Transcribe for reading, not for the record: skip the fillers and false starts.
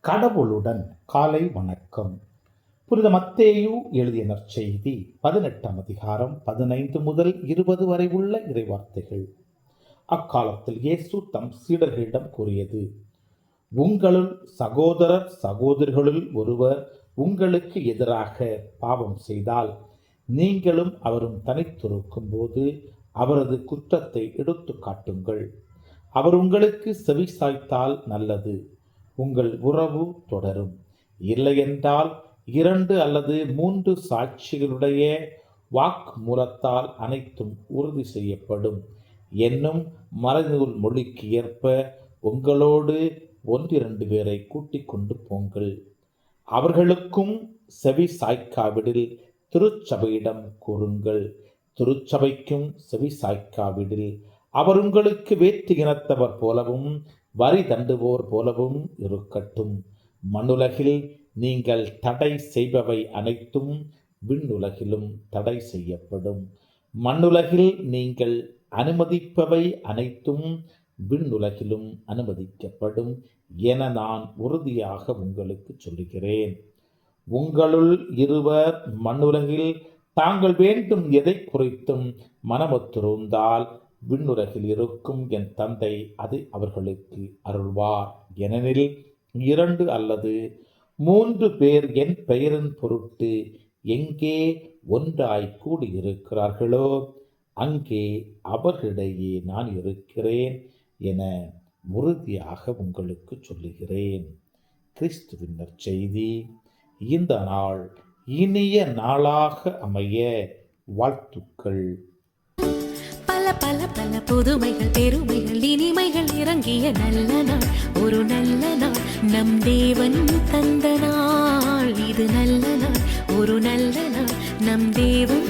கடவுளுடன் காலை வணக்கம். புனித மத்தேயு எழுதிய நற்செய்தி 18ஆம் அதிகாரம் 15 முதல் 20 வரை உள்ள இறைவார்த்தைகள். அக்காலத்தில் இயேசு தம் சீடர்களிடம் கூறியது: உங்களுள் சகோதரர் சகோதரிகளுள் ஒருவர் உங்களுக்கு எதிராக பாவம் செய்தால், நீங்களும் அவரும் தனித்திருக்கும் போது அவரது குற்றத்தை எடுத்து காட்டுங்கள். அவர் உங்களுக்கு செவிசாய்த்தால் நல்லது, உங்கள் உறவு தொடரும். இல்லையென்றால் 2 அல்லது 3 சாட்சிகளுடைய வாக்குமூலத்தால் அனைத்தும் உறுதி செய்யப்படும் என்னும் மறைநூல் மொழிக்கு ஏற்ப உங்களோடு 1-2 பேரை கூட்டிக் கொண்டு போங்கள். அவர்களுக்கும் செவி சாய்க்காவிடில் திருச்சபையிடம் கூறுங்கள். திருச்சபைக்கும் செவி சாய்க்காவிடில் அவர் உங்களுக்கு வேற்று இனத்தவர் போலவும் வரி தண்டுவோர் போலவும் இருக்கட்டும். மண்ணுலகில் நீங்கள் தடை செய்பவை அனைத்தும் விண்ணுலகிலும் தடை செய்யப்படும். மண்ணுலகில் நீங்கள் அனுமதிப்பவை அனைத்தும் விண்ணுலகிலும் அனுமதிக்கப்படும் என நான் உறுதியாக உங்களுக்கு சொல்லுகிறேன். உங்களுள் இருவர் மண்ணுலகில் தாங்கள் வேண்டும் எதை குறித்தும் மனமொத்திருந்தால், விண்ணுலகில் இருக்கும் என் தந்தை அதை அவர்களுக்கு அருள்வார். ஏனெனில் 2 அல்லது 3 பேர் என் பெயரின் பொருட்டு எங்கே ஒன்றாய் கூடியிருக்கிறார்களோ, அங்கே அவர்களிடையே நான் இருக்கிறேன் என உறுதியாக உங்களுக்கு சொல்லுகிறேன். கிறிஸ்துவின் நற்செய்தி. இந்த நாள் இனிய நாளாக அமைய வாழ்த்துக்கள். பல பல புதுமைகள் பெருமைகள் இனிமைகள் இறங்கிய நல்ல நாள், ஒரு நல்ல நாள், நம் தேவன் தந்த நாள். இது நல்ல நாள், ஒரு நல்ல நாள், நம் தேவன்